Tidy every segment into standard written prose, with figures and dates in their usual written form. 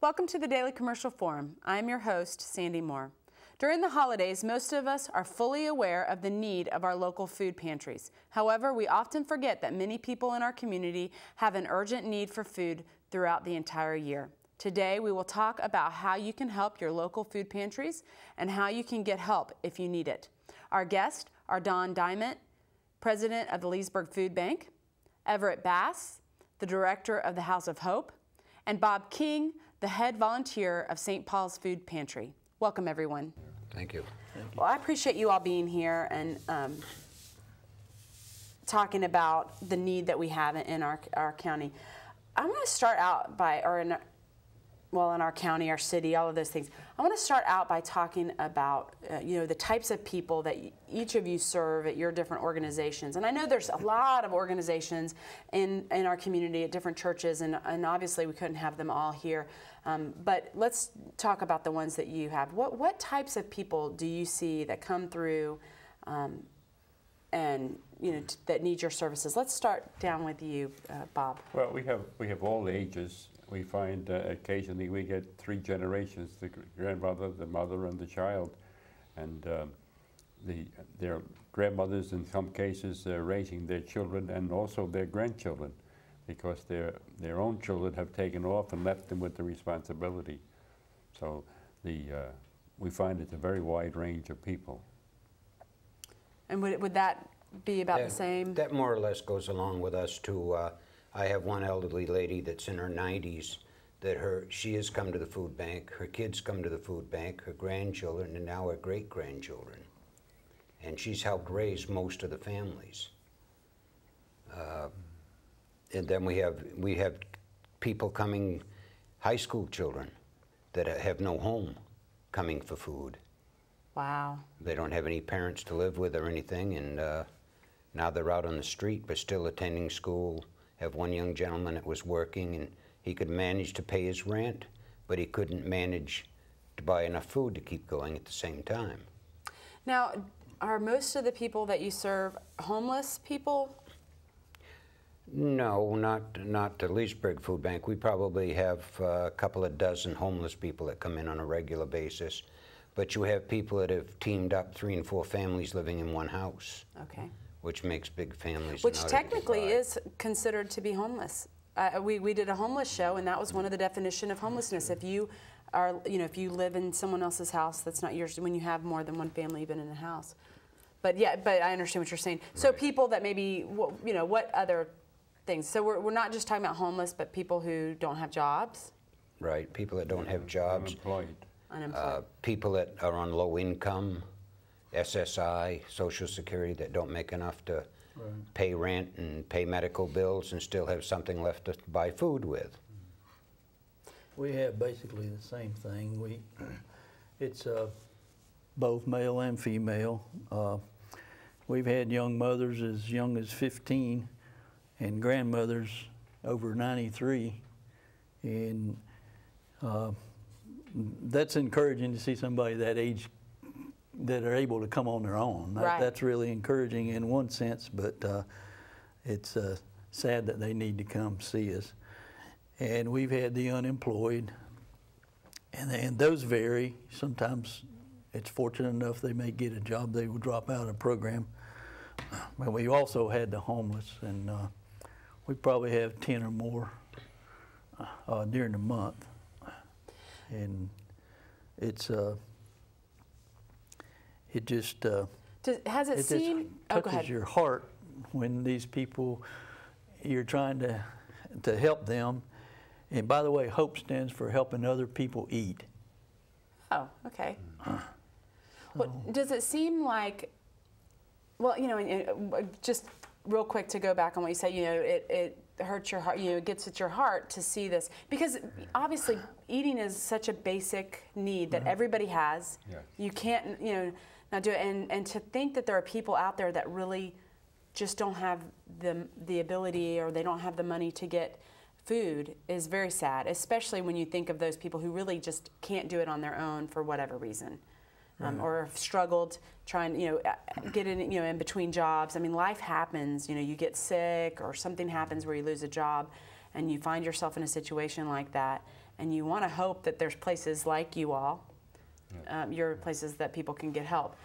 Welcome to the Daily Commercial Forum. I'm your host, Sandy Moore. During the holidays, most of us are fully aware of the need of our local food pantries. However, we often forget that many people in our community have an urgent need for food throughout the entire year. Today, we will talk about how you can help your local food pantries and how you can get help if you need it. Our guests are Don Diamond, President of the Leesburg Food Bank, Everett Bass, the Director of the House of Hope, and Bob King, the head volunteer of St. Paul's Food Pantry. Welcome, everyone. Thank you. Well, I appreciate you all being here and talking about the need that we have in our county. I'm going to start out by, in our county, our city, all of those things. I want to start out by talking about, the types of people that each of you serve at your different organizations. And I know there's a lot of organizations in our community at different churches, and obviously we couldn't have them all here. But let's talk about the ones that you have. What types of people do you see that come through and that need your services? Let's start down with you, Bob. Well, we have all ages. We find occasionally we get 3 generations: the grandmother, the mother, and the child, and their grandmothers in some cases raising their children and also their grandchildren, because their own children have taken off and left them with the responsibility. So we find it's a very wide range of people. And would that be about the same? That more or less goes along with us too. I have one elderly lady that's in her 90s that she has come to the food bank, her kids come to the food bank, her grandchildren, and now her great-grandchildren. And she's helped raise most of the families. And then we have people coming, high school children that have no home, coming for food. Wow. They don't have any parents to live with or anything, and now they're out on the street but still attending school. Have one young gentleman that was working, and he could manage to pay his rent, but he couldn't manage to buy enough food to keep going at the same time. Now, are most of the people that you serve homeless people? No, not the Leesburg Food Bank. We probably have a couple of dozen homeless people that come in on a regular basis, but you have people that have teamed up, 3 and 4 families living in one house. Okay. Which makes big families. Which technically is considered to be homeless. We did a homeless show, and that was one of the definition of homelessness. If you are, if you live in someone else's house that's not yours, when you have more than one family even in a house. But yeah, but I understand what you're saying. So right. People that maybe, what other things? So we're not just talking about homeless, but people who don't have jobs. Right. People that don't have jobs. Unemployed. People that are on low income. SSI, Social Security, that don't make enough to pay rent and pay medical bills and still have something left to buy food with. We have basically the same thing. It's both male and female. We've had young mothers as young as 15 and grandmothers over 93, and that's encouraging to see somebody that age that are able to come on their own. That's really encouraging in one sense, but it's sad that they need to come see us. And we've had the unemployed, and those vary. Sometimes it's fortunate enough they may get a job, they will drop out of the program. But we also had the homeless, and we probably have 10 or more during the month. And it's it just touches your heart when these people, you're trying to help them. And by the way, HOPE stands for helping other people eat. Oh, okay. Well, does it seem like, well, just real quick to go back on what you said, it hurts your heart, it gets at your heart to see this, because obviously eating is such a basic need that everybody has. Yeah. You can't, not do it, and to think that there are people out there that really just don't have the ability, or they don't have the money to get food, is very sad, especially when you think of those people who really just can't do it on their own for whatever reason. Or have struggled trying, get in between jobs. I mean, life happens. You get sick or something happens where you lose a job, and you find yourself in a situation like that. and you want to hope that there's places like you all, your places that people can get help.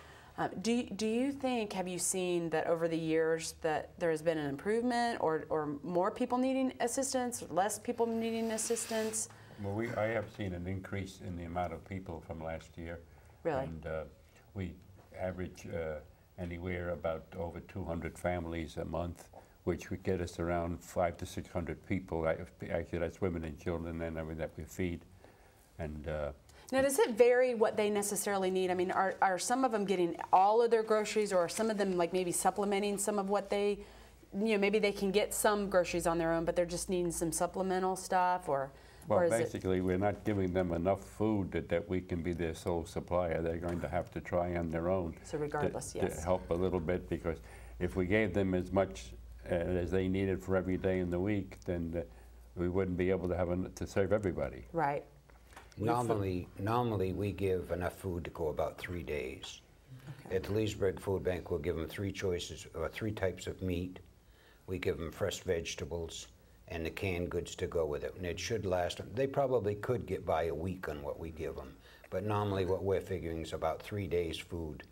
Do you think, have you seen that over the years that there has been an improvement, or more people needing assistance, or less people needing assistance? Well, I have seen an increase in the amount of people from last year. Really? And we average anywhere about over 200 families a month, which would get us around 500 to 600 people. Actually, that's women and children and everything that we feed. And now, does it vary what they necessarily need? I mean, are some of them getting all of their groceries, or are some of them like maybe supplementing some of what they, maybe they can get some groceries on their own, but they're just needing some supplemental stuff, or? Well, basically, we're not giving them enough food that we can be their sole supplier. They're going to have to try on their own. So regardless, yes. To help a little bit, because if we gave them as much as they needed for every day in the week, then we wouldn't be able to have to serve everybody. Right. Normally we give enough food to go about 3 days. Okay. At the Leesburg Food Bank, we'll give them 3 choices, or 3 types of meat. We give them fresh vegetables and the canned goods to go with it. And it should last, they probably could get by a week on what we give them. But normally what we're figuring is about 3 days food.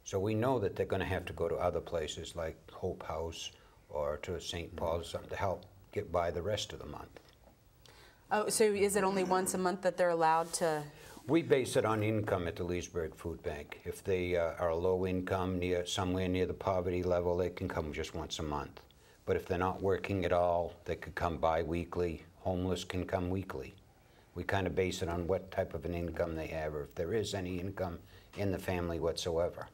So we know that they're going to have to go to other places like Hope House or to St. Paul's or something to help get by the rest of the month. Oh, so is it only once a month that they're allowed to? We base it on income at the Leesburg Food Bank. If they are low income, somewhere near the poverty level, they can come just once a month. But if they're not working at all, they could come bi-weekly. Homeless can come weekly. We kind of base it on what type of an income they have, or if there is any income in the family whatsoever.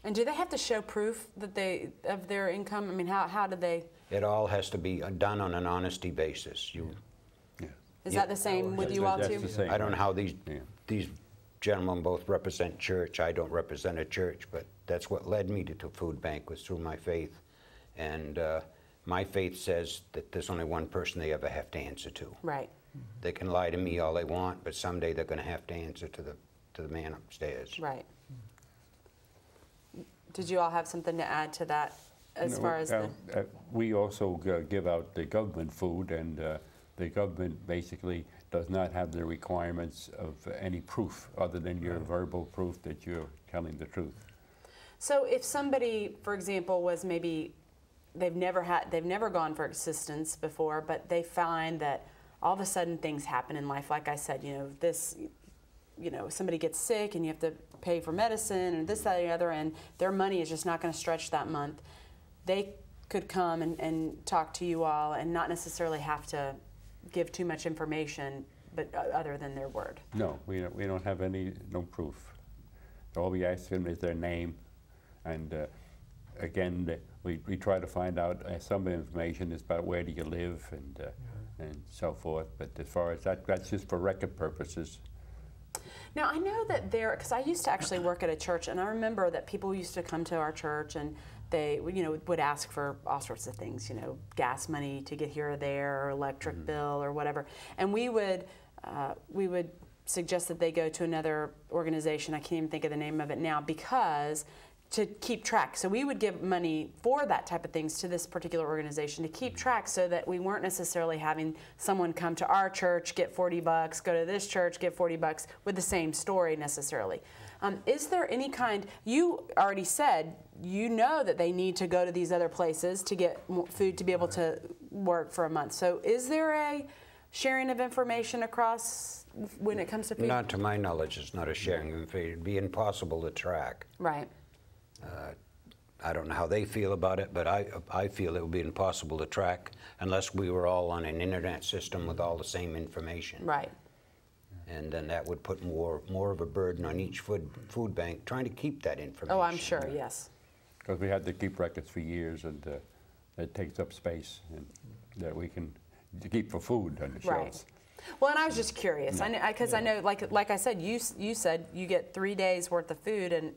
And do they have to show proof that of their income? I mean, how do they? It all has to be done on an honesty basis. Is that the same with you all too? I don't know how these gentlemen both represent church. I don't represent a church, but that's what led me to Food Bank, was through my faith. And my faith says that there's only one person they ever have to answer to. Right. They can lie to me all they want, but someday they're going to have to answer to the man upstairs. Right. Did you all have something to add to that as far as we also give out the government food, and the government basically does not have the requirements of any proof other than your verbal proof that you're telling the truth. So if somebody, for example, was maybe they've never gone for assistance before, but they find that all of a sudden things happen in life, like I said, somebody gets sick and you have to pay for medicine and this, that, and the other, and their money is just not going to stretch that month, they could come and talk to you all and not necessarily have to give too much information, but other than their word. No, we don't have no proof. All we ask them is their name, and again, we try to find out some information about where do you live and so forth. But as far as that's just for record purposes. Now I know that because I used to actually work at a church, and I remember that people used to come to our church and they, would ask for all sorts of things, gas money to get here or there, or electric bill or whatever. And we would suggest that they go to another organization. I can't even think of the name of it now, because to keep track. So we would give money for that type of things to this particular organization to keep track, so that we weren't necessarily having someone come to our church, get $40, go to this church, get $40 with the same story necessarily. Is there any kind, you already said, that they need to go to these other places to get food to be able to work for a month. So is there a sharing of information across when it comes to food? Not to my knowledge, it's not a sharing of information. It'd be impossible to track. Right. I don't know how they feel about it, but I feel it would be impossible to track unless we were all on an internet system with all the same information. Right. And then that would put more of a burden on each food bank trying to keep that information. Oh, I'm sure, yes. Because we had to keep records for years, and it takes up space and that we can keep for food on the shelves. Right. Well, and I was just curious, because I know, like I said, you said you get 3 days worth of food and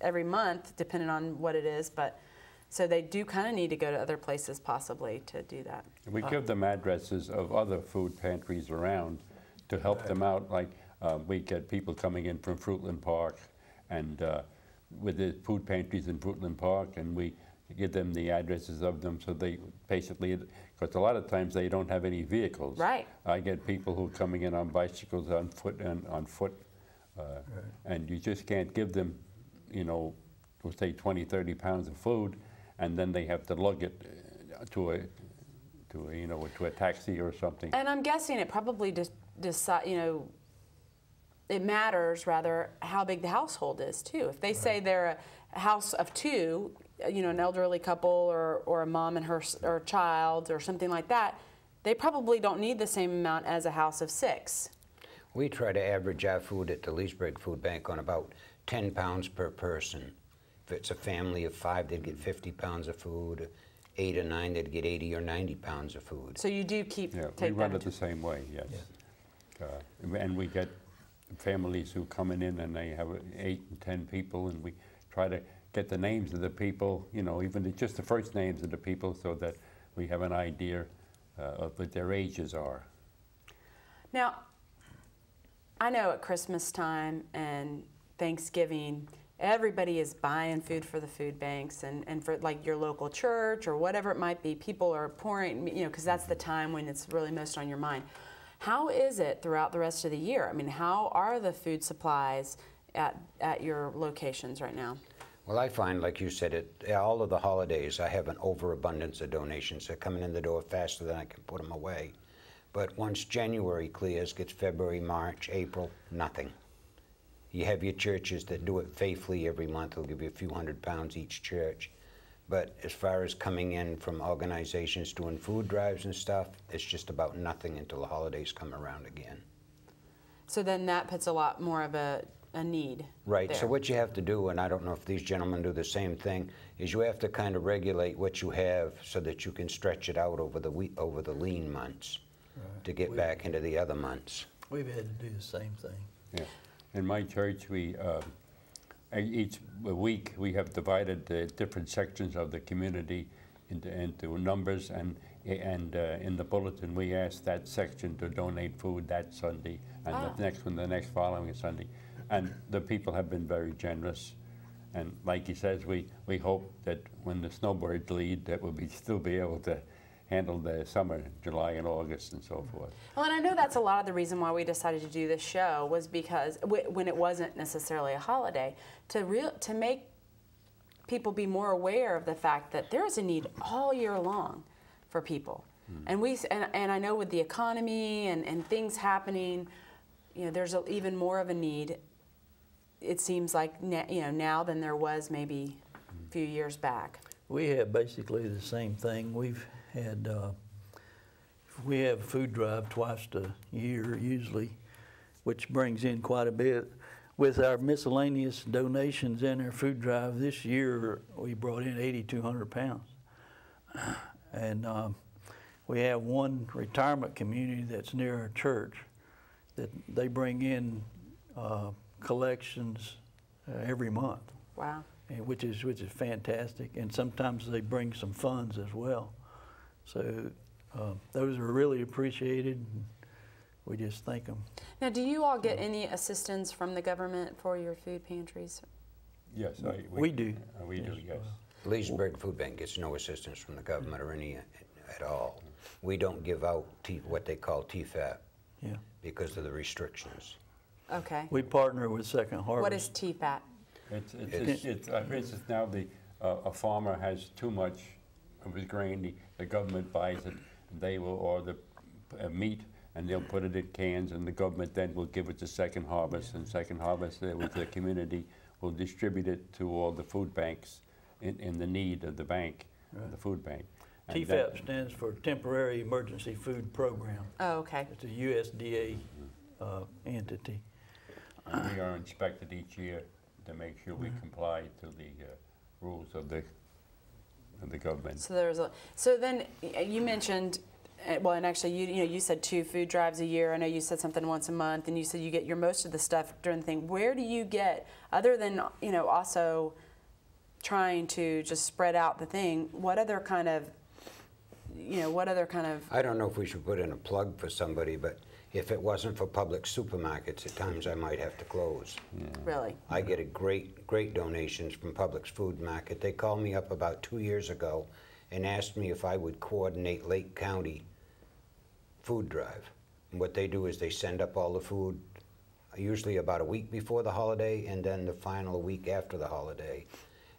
every month, depending on what it is, but so they do kind of need to go to other places possibly to do that. We give them addresses of other food pantries around to help them out. Like we get people coming in from Fruitland Park, and with the food pantries in Fruitland Park, and we give them the addresses of them, so they basically because a lot of times they don't have any vehicles. Right. I get people who are coming in on bicycles, on foot, and you just can't give them, you know, we'll say 20, 30 pounds of food, and then they have to lug it to a taxi or something. And I'm guessing it probably it matters rather how big the household is too. If they say they're a house of two, you know, an elderly couple or a mom and her or child or something like that, they probably don't need the same amount as a house of 6. We try to average our food at the Leesburg Food Bank on about 10 pounds per person. If it's a family of 5, they'd get 50 pounds of food. 8 or 9, they'd get 80 or 90 pounds of food. So you do keep We run it the same way, yes. And we get families who coming in and they have 8 and 10 people, and we try to get the names of the people, you know, even just the first names of the people, so that we have an idea of what their ages are. Now, I know at Christmas time and Thanksgiving, everybody is buying food for the food banks and for like your local church or whatever it might be. People are pouring, you know, because that's the time when it's really most on your mind. How is it throughout the rest of the year? I mean, how are the food supplies at your locations right now? Well, I find, like you said, all of the holidays, I have an overabundance of donations. They're coming in the door faster than I can put them away. But once January clears, gets February, March, April, nothing. You have your churches that do it faithfully every month. They'll give you a few hundred pounds each church. But as far as coming in from organizations doing food drives and stuff, it's just about nothing until the holidays come around again. So then that puts a lot more of a need. Right, there. so what you have to do, and I don't know if these gentlemen do the same thing, is you have to kind of regulate what you have so that you can stretch it out over the lean months to get back into the other months. We've had to do the same thing. Yeah. In my church, we each week we have divided the different sections of the community into numbers, and in the bulletin we ask that section to donate food that Sunday, and the next one the next following Sunday. And the people have been very generous. And like he says, we hope that when the snowbirds leave, that we'll still be able to handle the summer, July and August and so forth. Well, and I know that's a lot of the reason why we decided to do this show was because when it wasn't necessarily a holiday, to make people be more aware of the fact that there is a need all year long for people. And I know with the economy and things happening, you know, there's even more of a need. It seems like now than there was maybe a few years back. We have basically the same thing. We have a food drive twice a year usually, which brings in quite a bit. With our miscellaneous donations and our food drive this year, we brought in 8,200 pounds. And we have one retirement community that's near our church that they bring in collections every month. Wow. Which is fantastic, and sometimes they bring some funds as well. So those are really appreciated. We just thank them. Now, do you all get any assistance from the government for your food pantries? Yes, we do. We do, yes. Leesburg Food Bank gets no assistance from the government or any at all. We don't give out what they call TFAP because of the restrictions. Okay. We partner with Second Harvest. What is TFAP? It's for instance, now a farmer has too much of his grain, the government buys it, they will order meat, and they'll put it in cans, and the government then will give it to Second Harvest, and Second Harvest with the community will distribute it to all the food banks in the need of the bank, the food bank. And TFAP stands for Temporary Emergency Food Program. Oh, okay. It's a USDA entity. We are inspected each year to make sure we comply to the rules of the government. So then you mentioned, well, and actually you said 2 food drives a year. I know you said something once a month, and you said you get your most of the stuff during the thing. Where do you get, other than also trying to just spread out the thing, what other kind of I don't know if we should put in a plug for somebody, but if it wasn't for public supermarkets, at times I might have to close. Yeah. Really? I get great donations from Publix Food Market. They called me up about 2 years ago and asked me if I would coordinate Lake County food drive. And what they do is they send up all the food usually about a week before the holiday and then the final week after the holiday.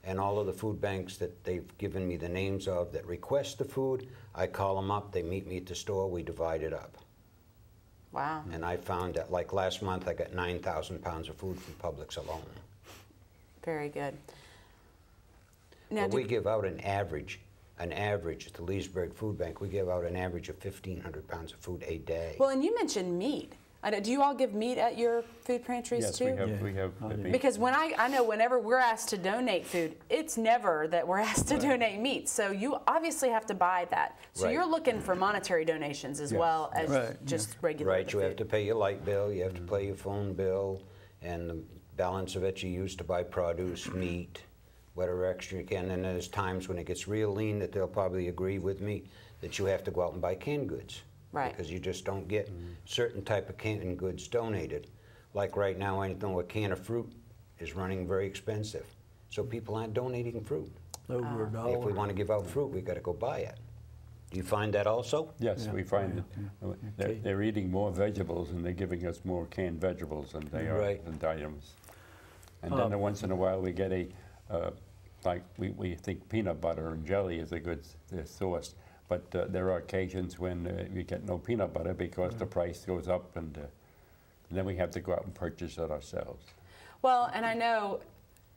And all of the food banks that they've given me the names of that request the food, I call them up, they meet me at the store, we divide it up. Wow. And I found that, like last month, I got 9,000 pounds of food from Publix alone. Very good. Now, But we give out an average at the Leesburg Food Bank, we give out an average of 1,500 pounds of food a day. well, and you mentioned meat. Do you all give meat at your food pantries Yes, too? we have meat. Because when I know whenever we're asked to donate food, it's never that we're asked to donate meat. So you obviously have to buy that. So Right. you're looking for monetary donations as Yes. well as Right, just regular Right, you have food. to pay your light bill, you have to pay your phone bill, and the balance of it you use to buy produce, meat, whatever extra you can. And there's times when it gets real lean that they'll probably agree with me that you have to go out and buy canned goods. Right. Because you just don't get certain type of canned goods donated. Like right now, I know a can of fruit is running very expensive. So people aren't donating fruit. Over a dollar. If we want to give out fruit, we've got to go buy it. Do you find that also? Yes, Yeah. we find that Okay. they're eating more vegetables and they're giving us more canned vegetables than they are Right. than items. And then once in a while we get like we think peanut butter and jelly is a good source, but there are occasions when we get no peanut butter because the price goes up, and then we have to go out and purchase it ourselves. Well, and I know,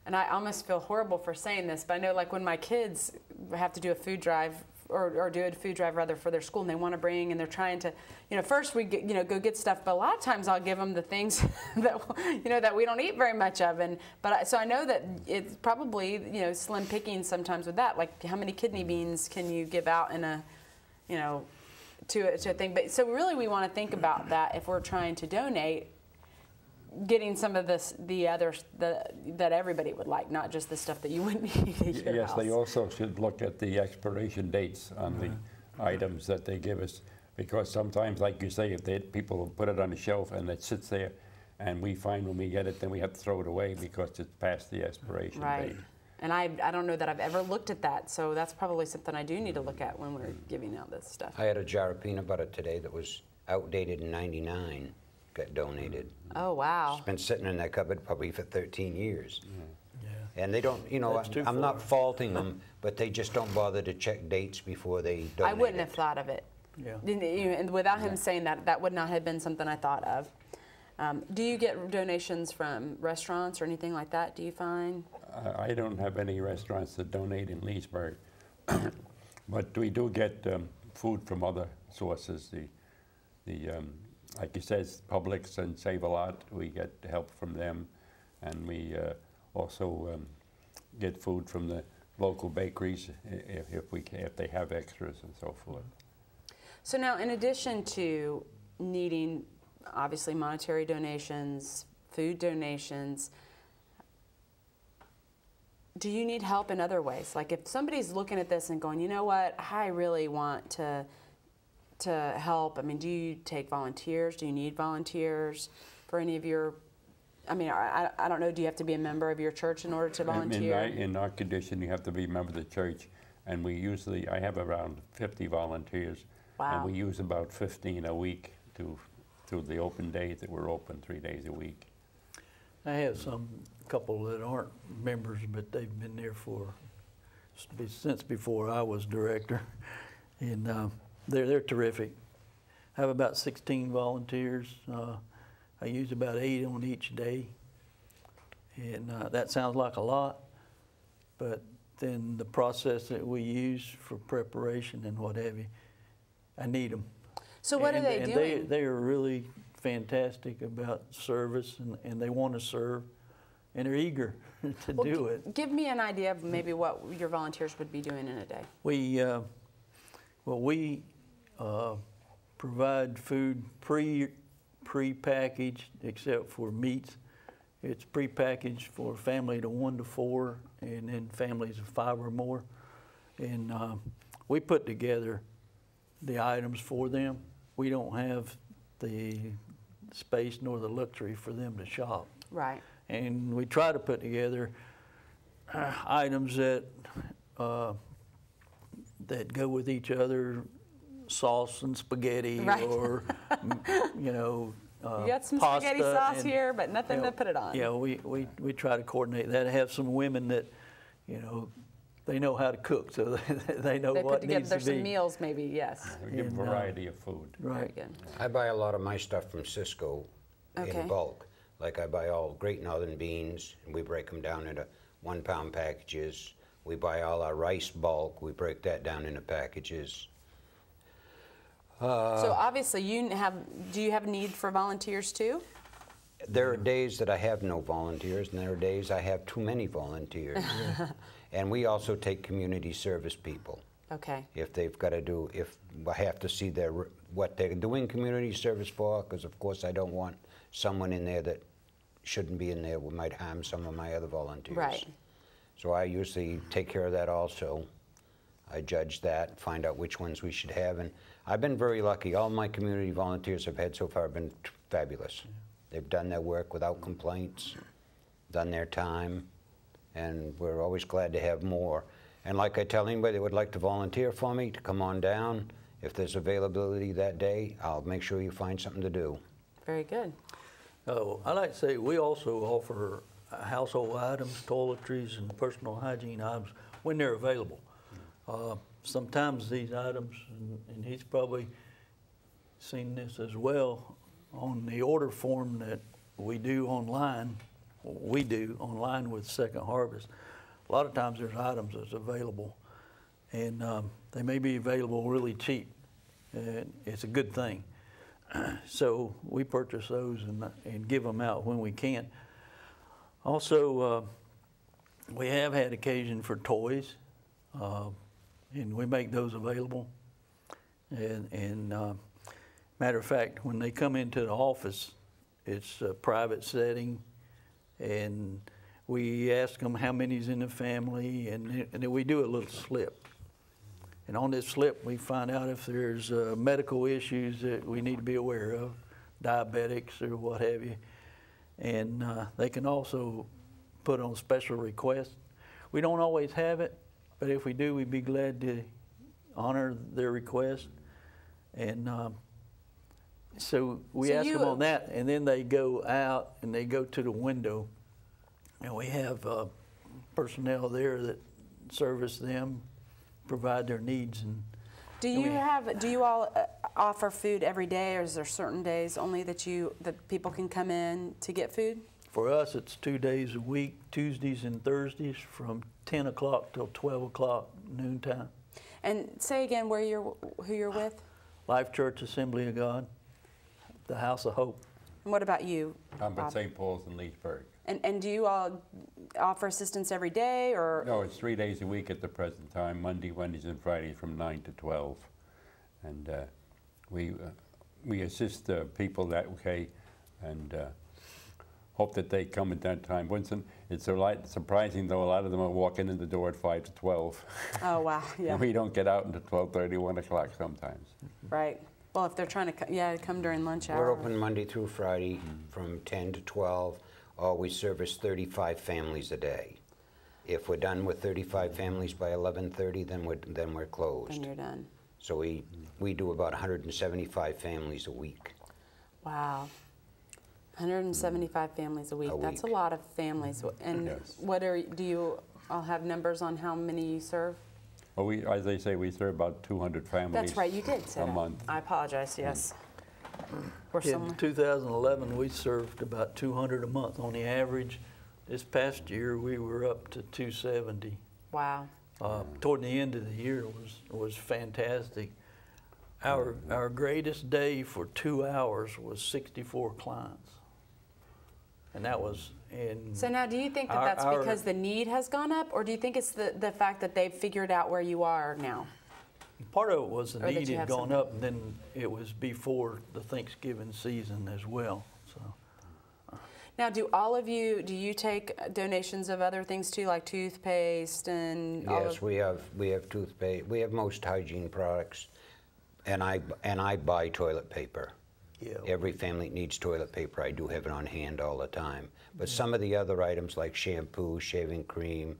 and I almost feel horrible for saying this, but I know like when my kids have to do a food drive or do a food drive rather for their school, and they want to bring, and they're trying to, first we get, go get stuff, but a lot of times I'll give them the things that, that we don't eat very much of, so I know that it's probably, slim pickings sometimes with that, like how many kidney beans can you give out in a, to a thing, but so really we want to think about that if we're trying to donate, getting some of that everybody would like, not just the stuff that you wouldn't eat at your Yes, house. they also should look at the expiration dates on the items that they give us, because sometimes, like you say, if people will put it on the shelf and it sits there, and we find when we get it, then we have to throw it away because it's past the expiration Right. date. And I don't know that I've ever looked at that, so that's probably something I do need to look at when we're giving out this stuff. I had a jar of peanut butter today that was outdated in '99, got donated. Oh, wow. It's been sitting in that cupboard probably for 13 years. Yeah. And they don't, That's too I'm not far. faulting them, but they just don't bother to check dates before they donate I wouldn't it. have thought of it. Yeah. And without him saying that, that would not have been something I thought of. Do you get donations from restaurants or anything like that, do you find? I don't have any restaurants that donate in Leesburg, but we do get food from other sources. Like you said, Publix and Save a Lot, we get help from them, and we also get food from the local bakeries if they have extras and so forth. So now, in addition to needing, obviously, monetary donations, food donations, do you need help in other ways? Like if somebody's looking at this and going, you know what, I really want to help. I mean, do you take volunteers? Do you need volunteers for any of your, I don't know, do you have to be a member of your church in order to volunteer? In our condition, you have to be a member of the church, and I have around 50 volunteers. Wow. And we use about 15 a week through the open days that we're open 3 days a week. I have a couple that aren't members, but they've been there since before I was director, and they're terrific. I have about 16 volunteers. I use about 8 on each day, and that sounds like a lot, but then the process that we use for preparation and what have you, I need them. So what are they doing? They are really fantastic about service, and they want to serve, and they're eager to do it. Give me an idea of maybe what your volunteers would be doing in a day. We provide food pre-packaged, except for meats. It's pre-packaged for a family to 1 to 4, and then families of 5 or more. And we put together the items for them. We don't have the space nor the luxury for them to shop. Right. And we try to put together items that that go with each other, sauce and spaghetti, Right. or you know, You got some pasta spaghetti sauce and, here, but nothing you know, to put it on. Yeah, we try to coordinate that. Have some women that, you know, they know how to cook, so they know They what put together needs to some be. meals, maybe. Yes. We give a And, variety of food. Very Right. good. I buy a lot of my stuff from Cisco Okay. in bulk. Like I buy all Great Northern beans, and we break them down into 1 pound packages. We buy all our rice bulk. We break that down into packages. So obviously, do you have need for volunteers too? There are days that I have no volunteers, and there are days I have too many volunteers. And we also take community service people. Okay. If they've got to do, if I have to see what they're doing community service for, because of course I don't want someone in there that shouldn't be in there, we might harm some of my other volunteers. Right. So I usually take care of that also. I judge that, find out which ones we should have, and I've been very lucky. All my community volunteers I've had so far have been fabulous. They've done their work without complaints, done their time, and we're always glad to have more. And like I tell anybody that would like to volunteer for me, to come on down. If there's availability that day, I'll make sure you find something to do. Very good. Oh, I like to say we also offer household items, toiletries, and personal hygiene items when they're available. Sometimes these items, and he's probably seen this as well, on the order form that we do online with Second Harvest, a lot of times there's items that's available, and they may be available really cheap, and it's a good thing. So we purchase those and give them out when we can. Also, we have had occasion for toys, and we make those available. And matter of fact, when they come into the office, it's a private setting, and we ask them how many's in the family, and then we do a little slip. And on this slip, we find out if there's medical issues that we need to be aware of, diabetics or what have you. And they can also put on special requests. We don't always have it, but if we do, we'd be glad to honor their request. And so we ask them on that, and then they go out and they go to the window, and we have personnel there that service them, provide their needs. And Do you all offer food every day, or is there certain days only that people can come in to get food? for us, it's 2 days a week, Tuesdays and Thursdays, from 10 o'clock till 12 o'clock noontime. And say again who you're with? Life Church Assembly of God, the House of Hope. And what about you, I'm Bob? at St. Paul's in Leesburg. And do you all offer assistance every day, or? No, it's 3 days a week at the present time, Monday, Wednesdays, and Fridays from 9 to 12. And we assist people that way, and hope that they come at that time. Winston, it's surprising, though, a lot of them are walking in the door at 5 to 12. Oh, wow, yeah. And we don't get out until 12:30, 1 o'clock sometimes. Right. Well, if they're trying to come during lunch hour. We're open Monday through Friday from 10 to 12. We service 35 families a day. If we're done with 35 families by 11:30, then we're closed. Then you're done. So we do about 175 families a week. Wow. 175 families a week. That's a week. lot of families. And Yes. do you all have numbers on how many you serve? Well, as they say, we serve about 200 families. That's right, you did say a that. month. I apologize, yes. We're In somewhere. 2011, we served about 200 a month on the average. This past year, we were up to 270. Wow. Toward the end of the year was fantastic. Our greatest day for 2 hours was 64 clients, and that was in. So now, do you think that that's because the need has gone up, or do you think it's the fact that they've figured out where you are now? Part of it was the Or that need you had have gone something. up, and then it was before the Thanksgiving season as well. So Now, do you take donations of other things too, like toothpaste and all Yes, of, we have toothpaste. We have most hygiene products, and I buy toilet paper. yeah, Every family needs toilet paper. I do have it on hand all the time. But some of the other items like shampoo, shaving cream,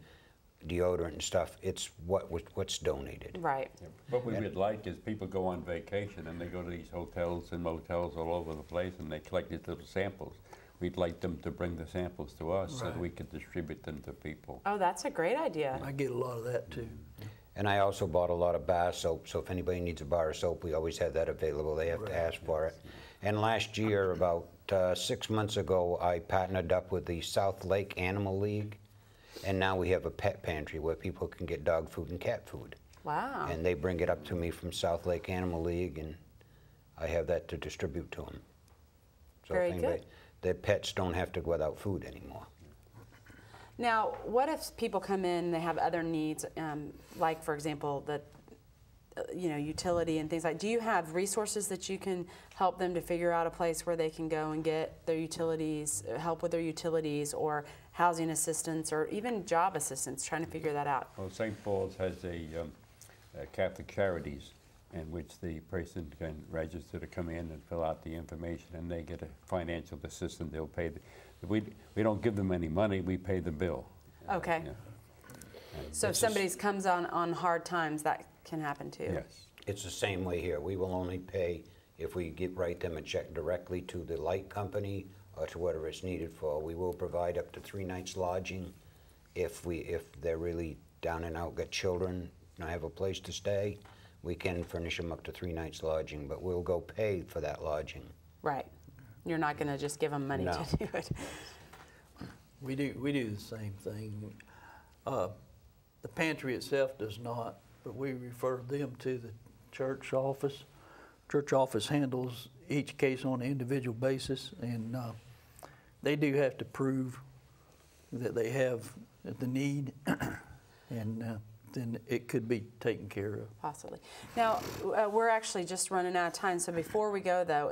deodorant and stuff, it's what's donated. Right. Yeah. What we would like is people go on vacation and they go to these hotels and motels all over the place and they collect these little samples. We'd like them to bring the samples to us so that we can distribute them to people. Oh, that's a great idea. I get a lot of that too. And I also bought a lot of bar soap, so if anybody needs a bar of soap, we always have that available. They have to ask for it. And last year, about 6 months ago, I partnered up with the South Lake Animal League, and now we have a pet pantry where people can get dog food and cat food. Wow. And they bring it up to me from South Lake Animal League, and I have that to distribute to them. So Very if anybody, good. their pets don't have to go without food anymore. Now, what if people come in, they have other needs, like, for example, the utility and things like, do you have resources that you can help them to figure out a place where they can go and get their utilities, help with their utilities, or housing assistance, or even job assistance, trying to figure that out? Well, St. Paul's has a Catholic Charities in which the person can register to come in and fill out the information, and they get a financial assistance. They'll pay. We don't give them any money. We pay the bill. Okay. Yeah. So if somebody comes on hard times, that can happen too. Yes. It's the same way here. We will only pay if we write them a check directly to the light company or to whatever it's needed for. We will provide up to 3 nights lodging if they're really down and out, got children, don't have a place to stay. We can furnish them up to 3 nights lodging, but we'll go pay for that lodging. Right. You're not going to just give them money No. to do it. We do the same thing. The pantry itself does not, but we refer them to the church office. Church office handles each case on an individual basis, and they do have to prove that they have the need, and then it could be taken care of. Possibly. Now, we're actually just running out of time, so before we go, though,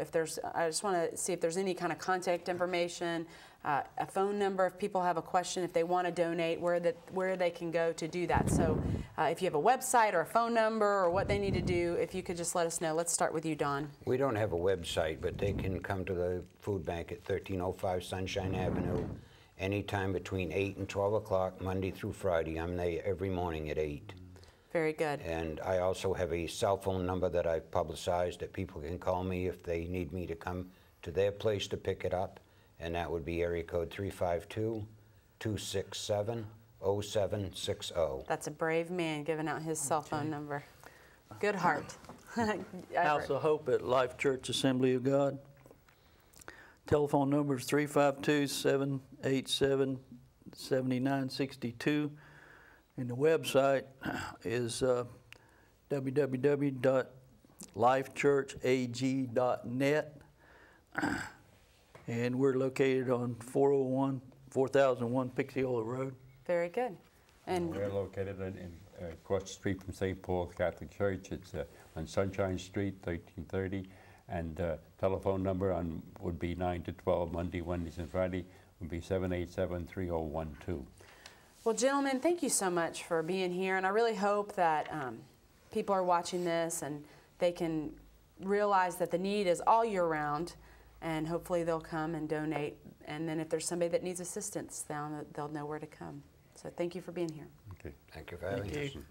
I just want to see if there's any kind of contact information, a phone number if people have a question, if they want to donate, where they can go to do that. So if you have a website or a phone number or what they need to do, if you could just let us know. Let's start with you, Don. We don't have a website, but they can come to the food bank at 1305 Sunshine Avenue anytime between 8 and 12 o'clock, Monday through Friday. I'm there every morning at 8. Very good. And I also have a cell phone number that I've publicized that people can call me if they need me to come to their place to pick it up, and that would be area code 352-267-0760. That's a brave man giving out his cell phone number. Good heart. House of Hope at Life Church Assembly of God. Telephone number is 352-787-7962. And the website is www.lifechurchag.net. And we're located on 4001 Pixiola Road. Very good. And We're located across the street from St. Paul's Catholic Church. It's on Sunshine Street, 1330. And telephone number would be 9 to 12, Monday, Wednesdays, and Friday, would be 787-3012. well, gentlemen, thank you so much for being here. And I really hope that people are watching this and they can realize that the need is all year round. And hopefully they'll come and donate. And then if there's somebody that needs assistance, they'll know where to come. So thank you for being here. Okay. Thank you for having us. you.